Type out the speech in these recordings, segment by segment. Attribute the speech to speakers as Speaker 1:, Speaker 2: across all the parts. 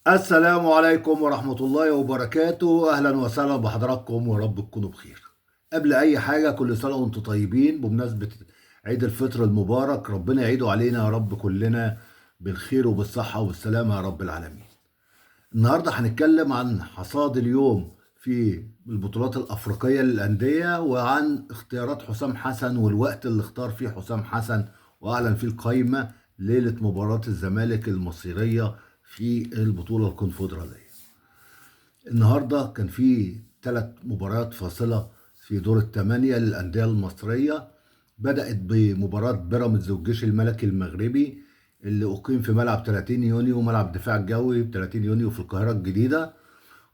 Speaker 1: السلام عليكم ورحمة الله وبركاته. أهلا وسهلا بحضراتكم ورب تكونوا بخير. قبل أي حاجة كل سنة وأنتم طيبين بمناسبة عيد الفطر المبارك. ربنا يعيده علينا يا رب كلنا بالخير وبالصحة والسلامة يا رب العالمين. النهاردة هنتكلم عن حصاد اليوم في البطولات الأفريقية للأندية، وعن اختيارات حسام حسن والوقت اللي اختار فيه حسام حسن وأعلن فيه القائمة ليلة مباراة الزمالك المصيرية في البطولة الكونفدرالية. النهارده كان في 3 مباريات فاصلة في دور الثمانية للأندية المصرية. بدأت بمباراة بيراميدز والجيش الملكي المغربي اللي أقيم في ملعب 30 يونيو، ملعب دفاع الجوي ب 30 يونيو في القاهرة الجديدة.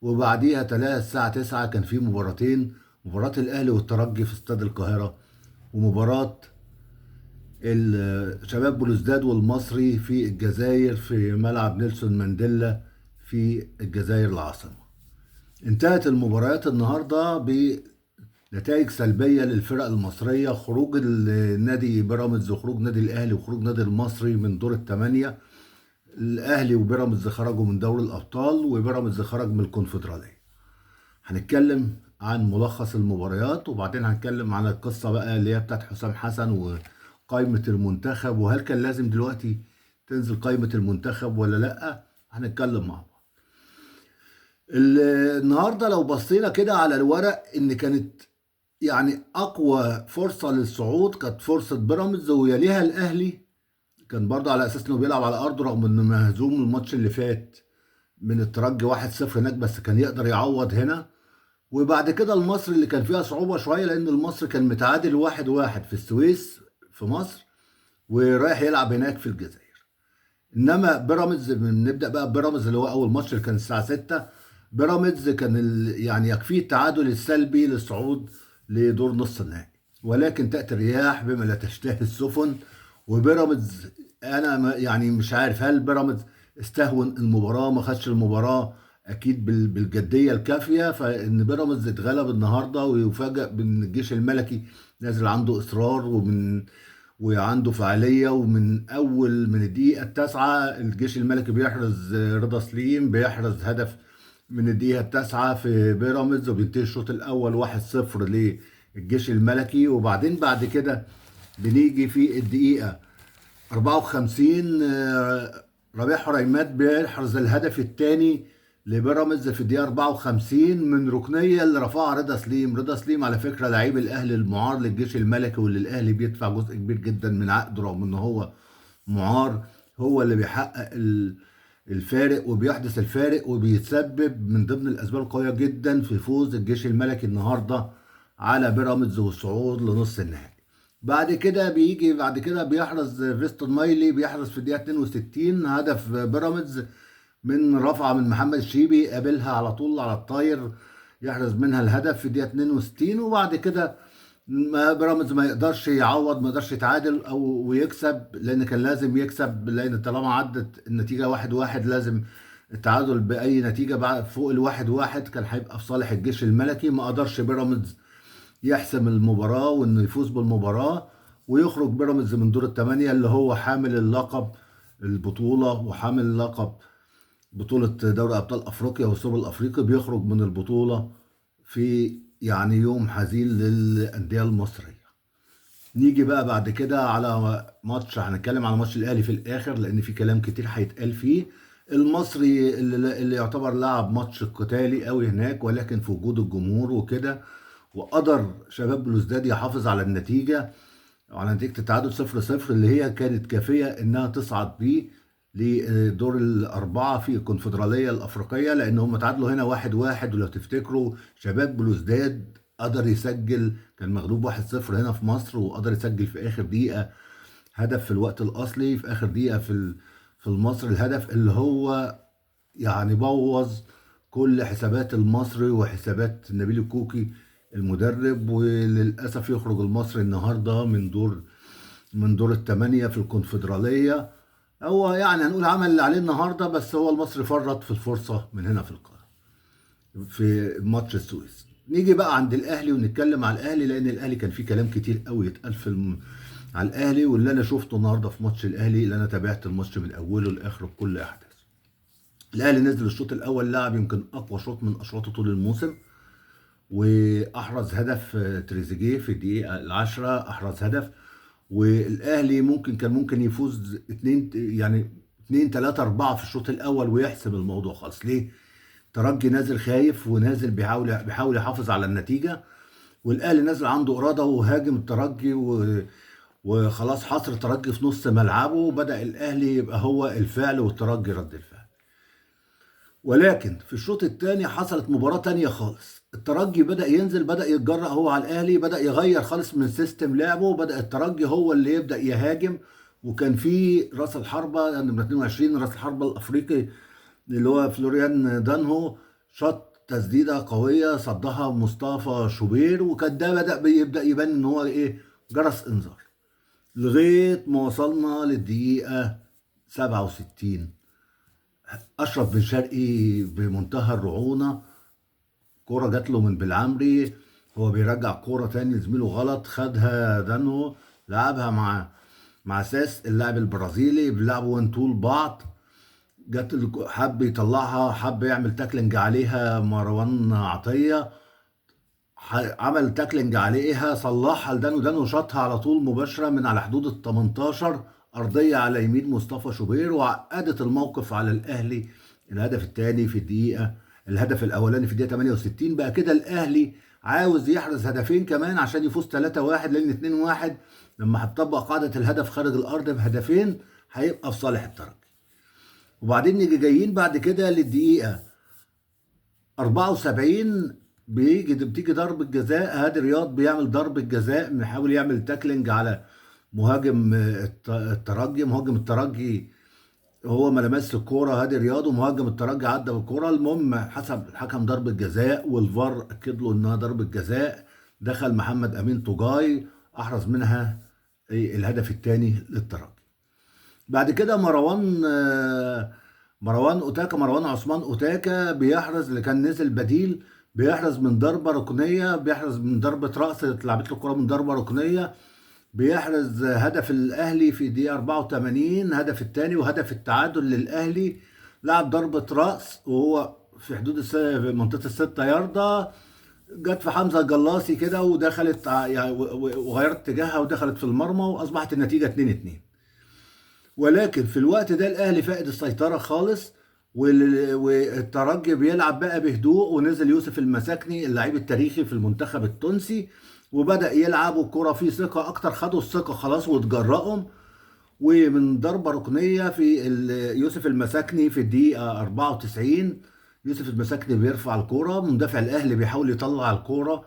Speaker 1: وبعديها الساعة 9 كان في مباراتين: مباراة الأهلي والترجي في استاد القاهرة، ومباراة شباب بلوزداد والمصري في الجزائر في ملعب نيلسون مانديلا في الجزائر العاصمة. انتهت المباريات النهارده بنتائج سلبيه للفرق المصريه: خروج النادي بيراميدز وخروج نادي الاهلي وخروج نادي المصري من دور الثمانيه. الاهلي وبيراميدز خرجوا من دوري الابطال، وبيراميدز خرج من الكونفدراليه. هنتكلم عن ملخص المباريات، وبعدين هنتكلم عن القصه بقى اللي هي بتاعت حسام حسن وقائمه المنتخب، وهل كان لازم دلوقتي تنزل قائمه المنتخب ولا لا. هنتكلم مع بعض. النهارده لو بصينا كده على الورق، ان كانت يعني اقوى فرصه للصعود كانت فرصه بيراميدز ويليها الاهلي. كان برضه على اساس انه بيلعب على ارضه رغم انه مهزوم الماتش اللي فات من الترجي 1-0 هناك، بس كان يقدر يعوض هنا. وبعد كده المصري اللي كان فيها صعوبه شويه، لان المصري كان متعادل 1-1 في السويس في مصر، ورايح يلعب هناك في الجزائر. انما بيراميدز، نبدا بقى بيراميدز اللي هو اول ماتش اللي كان الساعه 6. بيراميدز كان يعني يكفيه التعادل السلبي للصعود لدور نص النهائي، ولكن تاتي الرياح بما لا تشتهي السفن. وبيراميدز انا يعني مش عارف هل بيراميدز استهون المباراه، ما خدش المباراه اكيد بالجديه الكافيه، فان بيراميدز اتغلب النهارده ويفاجئ بان الجيش الملكي نازل عنده اصرار وعنده فعالية. ومن أول من الدقيقة التاسعة الجيش الملكي بيحرز، رضا سليم بيحرز هدف من الدقيقة التاسعة في بيراميدز، وبينتهي الشوط الأول 1-0 للجيش الملكي. وبعدين بعد كده بنيجي في الدقيقة 54، ربيع حريمات بيحرز الهدف الثاني لبيراميدز في الدقيقة 54 من ركنية اللي رفعها رضا سليم. رضا سليم على فكرة لعيب الأهلي المعار للجيش الملكي، واللي الأهلي بيدفع جزء كبير جدا من عقده رغم إن هو معار. هو اللي بيحقق الفارق وبيحدث الفارق وبيتسبب من ضمن الأسباب القوية جدا في فوز الجيش الملكي النهاردة على بيراميدز والصعود لنص النهائي. بعد كده بيحرز فيستون مايلي، بيحرز في الدقيقة 62 هدف بيراميدز من رفعة من محمد الشيبي، قابلها على طول على الطاير يحرز منها الهدف في الدقيقة 62. وبعد كده ما بيراميدز ما يقدرش يعوض، ما يقدرش يتعادل او ويكسب، لان كان لازم يكسب، لان طالما عدت النتيجة 1-1 لازم التعادل بأي نتيجة بعد فوق ال1-1 كان هيبقى في صالح الجيش الملكي. ما قدرش بيراميدز يحسم المباراة وانه يفوز بالمباراة ويخرج بيراميدز من دور الثمانية اللي هو حامل اللقب البطولة وحامل لقب بطولة دوري أبطال أفريقيا والسوبر الأفريقي. بيخرج من البطولة في يعني يوم حزين للأندية المصرية. نيجي بقى بعد كده على ماتش، هنتكلم على ماتش الأهلي في الآخر لأن في كلام كتير هيتقال فيه. المصري اللي يعتبر لعب ماتش قتالي قوي هناك، ولكن في وجود الجمهور وكده، وقدر شباب بلوزداد يحافظ على النتيجة، على نتيجة التعادل 0-0 اللي هي كانت كافية إنها تصعد بيه لدور الأربعة في الكونفدرالية الأفريقية، لأن هم تعادلوا هنا 1-1. ولو تفتكروا شباب بلوزداد قدر يسجل، كان مغلوب 1-0 هنا في مصر، وقدر يسجل في آخر دقيقة هدف في الوقت الأصلي، في آخر دقيقة في المصري، الهدف اللي هو يعني بوظ كل حسابات المصري وحسابات نبيل الكوكي المدرب. وللأسف يخرج المصري النهاردة من دور الثمانية في الكونفدرالية. هو يعني هنقول عمل اللي عليه النهاردة، بس هو المصري فرط في الفرصة من هنا في القاهرة في ماتش السويس. نيجي بقى عند الأهلي ونتكلم على الأهلي، لأن الأهلي كان فيه كلام كتير قوي يتقال على الأهلي. واللي أنا شفته النهاردة في ماتش الأهلي، اللي أنا تابعت الماتش من أوله لآخره بكل أحداثه. الاهلي نزل الشوط الاول لعب يمكن اقوى شوط من اشواطه طول الموسم، واحرز هدف تريزيجيه في الدقيقه العاشره احرز هدف. والاهلي كان ممكن يفوز اتنين، يعني اتنين تلاته اربعه في الشوط الاول ويحسم الموضوع خالص. ليه؟ ترجي نازل خايف ونازل بيحاول يحافظ على النتيجه، والاهلي نازل عنده اراده وهاجم الترجي وخلاص حصر الترجي في نص ملعبه، وبدأ الاهلي يبقى هو الفعل والترجي رد الفعل. ولكن في الشوط الثاني حصلت مباراة تانية خالص. الترجي بدأ ينزل، بدأ يتجرأ هو على الأهلي، بدأ يغير خالص من سيستم لعبه، بدأ الترجي هو اللي يبدأ يهاجم. وكان في راس الحربة يعني نمرة 22 راس الحربة الأفريقي اللي هو فلوريان دانهو، شاط تسديدة قوية صدها مصطفى شوبير، وكان ده يبدأ يبان إن هو إيه، جرس إنذار. لغاية ما وصلنا للدقيقة 67، اشرف بن شرقي بمنتهى الرعونه، كوره جات له من بالعمري، هو بيرجع كوره تاني لزميله غلط، خدها دانو لعبها مع ساس اللاعب البرازيلي، بيلعبوا وان طول بعض. حب يطلعها، حب يعمل تاكلينج عليها مروان عطيه، عمل تاكلينج عليها صلحها لدانو، دانو شاطها على طول مباشره من على حدود ال 18 ارضيه على يمين مصطفى شوبير، وعقدت الموقف على الاهلي. الهدف الثاني في الدقيقه، الهدف الاولاني في الدقيقه 68. بقى كده الاهلي عاوز يحرز هدفين كمان عشان يفوز 3-1، لان 2-1 لما هتطبق قاعده الهدف خارج الارض بهدفين هيبقى في صالح الترجي. وبعدين نيجي جايين بعد كده للدقيقه 74، بتيجي ضربة جزاء، هادي رياض بيعمل ضربة جزاء، بيحاول يعمل تاكلينج على مهاجم الترجي. مهاجم الترجي هو ما لمس الكورة هادي رياض، ومهاجم الترجي عدى بالكورة. المهم حسب الحكم ضربة جزاء، والفار أكد له إنها ضربة جزاء. دخل محمد أمين طوجاي أحرز منها الهدف الثاني للترجي. بعد كده مروان عثمان اوتاكا بيحرز، اللي كان نزل بديل، بيحرز من ضربة ركنية، بيحرز من ضربة رأس اتلعبت له الكرة من ضربة ركنية، بيحرز هدف الأهلي في دقيقة 84، هدف الثاني وهدف التعادل للأهلي. لعب ضربة رأس وهو في حدود في منطقة الستة ياردة، جت في حمزة الجلاصي كده ودخلت يعني وغيرت اتجاهها ودخلت في المرمى، وأصبحت النتيجة 2-2. ولكن في الوقت ده الاهلي فاقد السيطره خالص، والترجي بيلعب بقى بهدوء، ونزل يوسف المساكني اللاعب التاريخي في المنتخب التونسي، وبدأ يلعب الكرة فيه ثقة أكتر، خدوا الثقة خلاص وتجرأهم. ومن ضربة ركنية في يوسف المساكني في الدقيقة 94، يوسف المساكني بيرفع الكرة، مدافع الأهلي بيحاول يطلع الكرة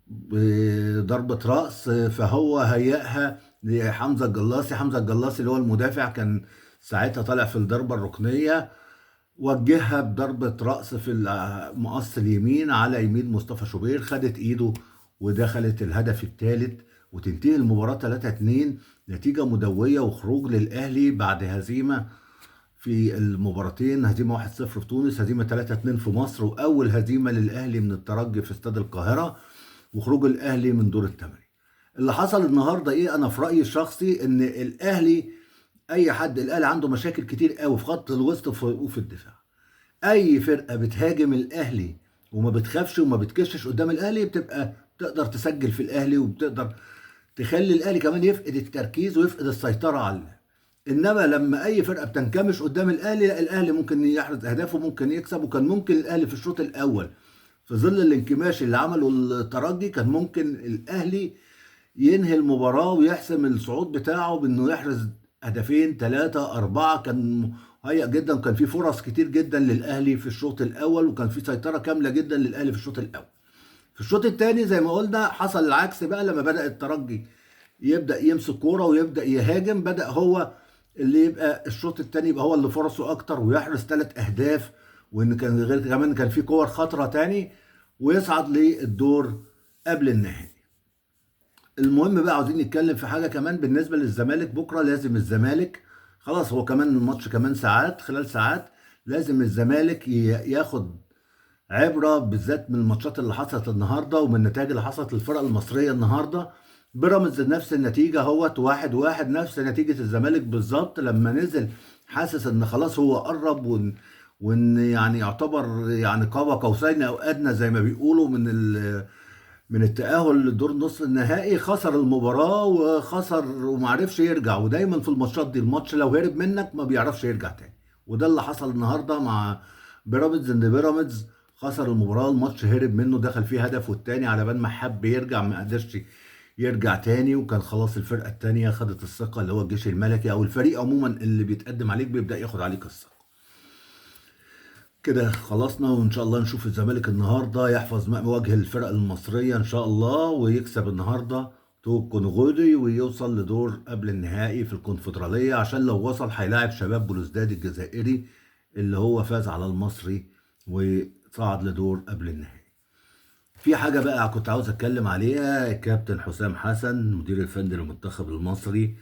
Speaker 1: بضربة رأس، فهو هيئها لحمزة الجلاصي. حمزة الجلاصي اللي هو المدافع كان ساعتها طالع في الضربة الركنية، وجهها بضربة رأس في المقص اليمين على يمين مصطفى شوبير، خدت ايده ودخلت الهدف الثالث، وتنتهي المباراة 3-2، نتيجة مدوية وخروج للأهلي بعد هزيمة في المباراتين، هزيمة 1-0 في تونس، هزيمة 3-2 في مصر، وأول هزيمة للأهلي من الترجي في استاد القاهرة، وخروج الأهلي من دور الثمانية. اللي حصل النهارده ايه؟ انا في رايي الشخصي ان الاهلي، الاهلي عنده مشاكل كتير قوي في خط الوسط وفي الدفاع. اي فرقه بتهاجم الاهلي وما بتخافش وما بتكشش قدام الاهلي بتبقى تقدر تسجل في الاهلي، وبتقدر تخلي الاهلي كمان يفقد التركيز ويفقد السيطره على اللعب. انما لما اي فرقه بتنكمش قدام الاهلي، لا، الاهلي ممكن يحرز اهدافه، ممكن يكسب. وكان ممكن الاهلي في الشوط الاول في ظل الانكماش اللي عمله الترجي، كان ممكن الاهلي ينهي المباراة ويحسم الصعود بتاعه بانه يحرز هدفين 3-4. كان مهيأ جدا، وكان في فرص كتير جدا للاهلي في الشوط الاول، وكان في سيطرة كاملة جدا للاهلي في الشوط الاول. في الشوط الثاني زي ما قلنا حصل العكس بقى، لما بدأ الترجي يبدأ يمسك كورة ويبدأ يهاجم، بدأ هو اللي يبقى الشوط الثاني يبقى هو اللي فرصه اكتر، ويحرز 3 اهداف، وان كان غير كمان كان في كور خطرة تاني، ويصعد للدور قبل النهائي. المهم بقى عاوزين نتكلم في حاجه كمان بالنسبه للزمالك. بكره لازم الزمالك، خلاص هو كمان الماتش كمان ساعات، خلال ساعات لازم الزمالك ياخد عبره، بالذات من الماتشات اللي حصلت النهارده ومن النتائج اللي حصلت للفرق المصريه النهارده. بيراميدز نفس النتيجه، اهوت 1-1 نفس نتيجه الزمالك بالظبط، لما نزل حاسس ان خلاص هو قرب وان يعني يعتبر يعني قاب قوسين او ادنى زي ما بيقولوا من التأهل لدور نصف النهائي. خسر المباراة وخسر ومعرفش يرجع، ودايما في الماتشات دي الماتش لو هرب منك ما بيعرفش يرجع تاني. وده اللي حصل النهارده مع بيراميدز، ان بيراميدز خسر المباراة، الماتش هرب منه، دخل فيه هدف والتاني على بال ما حب يرجع ما قدرش يرجع تاني. وكان خلاص الفرقة التانية خدت الثقة، اللي هو الجيش الملكي او الفريق عموما اللي بيتقدم عليك بيبدأ ياخد عليك الثقة. كده خلصنا، وان شاء الله نشوف الزمالك النهارده يحفظ وجه الفرق المصريه ان شاء الله، ويكسب النهارده توج كونغولي ويوصل لدور قبل النهائي في الكونفدراليه، عشان لو وصل هيلاعب شباب بلوزداد الجزائري اللي هو فاز على المصري وصعد لدور قبل النهائي. في حاجه بقى كنت عاوز اتكلم عليها، الكابتن حسام حسن مدير الفني للمنتخب المصري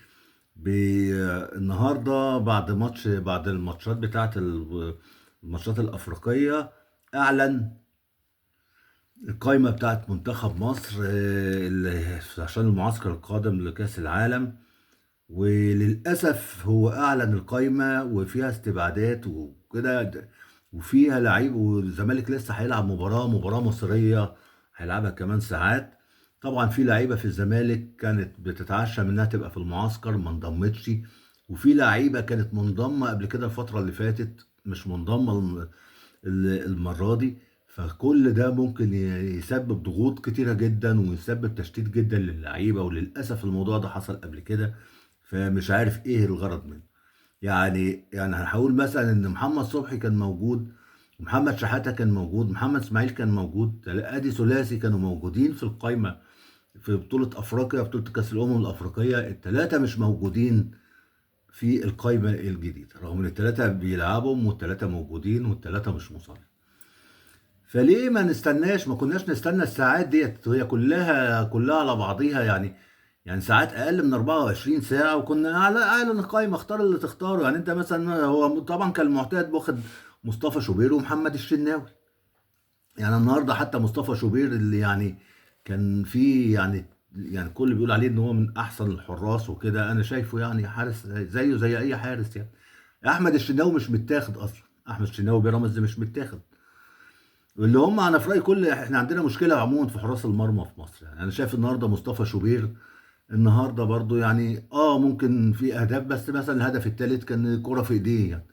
Speaker 1: النهارده بعد الماتشات بتاعت الماتشات الأفريقية أعلن القائمة بتاعت منتخب مصر عشان المعسكر القادم لكأس العالم. وللأسف هو أعلن القائمة وفيها استبعادات وكده، وفيها لعيب، والزمالك لسه هيلعب مباراة مصرية هيلعبها كمان ساعات. طبعا في لعيبة في الزمالك كانت بتتعشى منها تبقى في المعسكر ما انضمتش، وفي لعيبة كانت منضمة قبل كده الفترة اللي فاتت مش منضمة المرة دي. فكل ده ممكن يسبب ضغوط كتيرة جدا ويسبب تشتيت جدا للعيبة، وللأسف الموضوع ده حصل قبل كده، فمش عارف ايه الغرض منه. يعني هنقول مثلا ان محمد صبحي كان موجود، ومحمد شحاتة كان موجود، محمد اسماعيل كان موجود، ادي ثلاثي كانوا موجودين في القائمة في بطولة افريقيا، بطولة كأس الأمم الأفريقية. الثلاثة مش موجودين في القائمة الجديدة، رغم ان الثلاثة بيلعبوا والثلاثة موجودين والثلاثة مش مصابين. فليه ما نستناش؟ ما كناش نستنى الساعات ديت، هي كلها على بعضيها يعني ساعات اقل من 24 ساعة، وكنا على اعلن القائمة اختار اللي تختاره. يعني انت مثلا هو طبعا كان المعتاد واخد مصطفى شوبير ومحمد الشناوي. يعني النهارده حتى مصطفى شوبير اللي يعني كان فيه يعني كل بيقول عليه ان هو من احسن الحراس وكده، انا شايفه يعني حارس زيه زي اي حارس يعني. احمد الشناوي مش متاخد اصلا، احمد الشناوي بيراميدز مش متاخد. واللي هم انا في رايي احنا عندنا مشكله عموما في حراس المرمى في مصر. يعني انا شايف النهارده مصطفى شوبير النهارده برضو يعني ممكن في اهداف، بس مثلا الهدف الثالث كان كرة في ايديه يعني،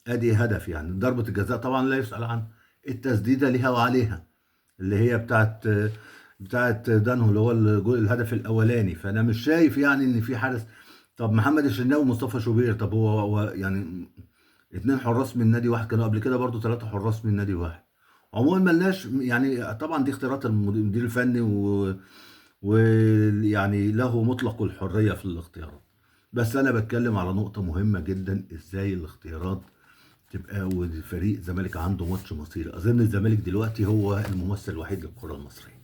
Speaker 1: ادي هدف. يعني ضربة الجزاء طبعا لا يسأل عنها، التسديدة ليها وعليها اللي هي بتاعت دانهو اللي هو الهدف الاولاني. فانا مش شايف يعني ان في حارس. طب محمد الشناوي ومصطفى شوبير، طب هو يعني اتنين حراس من نادي واحد، كانوا قبل كده برضو ثلاثة حراس من نادي واحد. عموما ملناش يعني، طبعا دي اختيارات المدير الفني ويعني له مطلق الحرية في الاختيارات. بس أنا بتكلم على نقطة مهمة جدا، إزاي الاختيارات تبقى والفريق الزمالك عنده ماتش مصيري. أظن الزمالك دلوقتي هو الممثل الوحيد للكرة المصرية،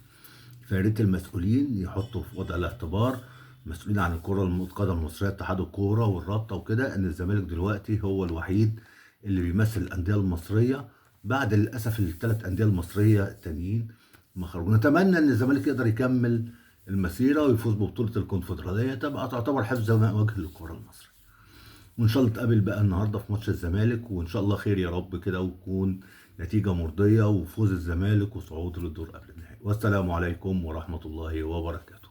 Speaker 1: فياريت المسؤولين يحطوا في وضع الاعتبار، مسؤولين عن القدم المصرية، اتحاد الكورة والرابطة وكده، إن الزمالك دلوقتي هو الوحيد اللي بيمثل الأندية المصرية بعد للأسف الثلاث أندية المصرية التانيين ما خرجوا. نتمنى إن الزمالك يقدر يكمل المسيرة ويفوز ببطولة الكونفدرالية، تبقى تعتبر حفظ وجه للكرة المصرية. وإن شاء الله نتقابل بقى النهاردة في ماتش الزمالك، وإن شاء الله خير يا رب كده، وتكون نتيجة مرضية وفوز الزمالك وصعوده للدور قبل النهائي. والسلام عليكم ورحمة الله وبركاته.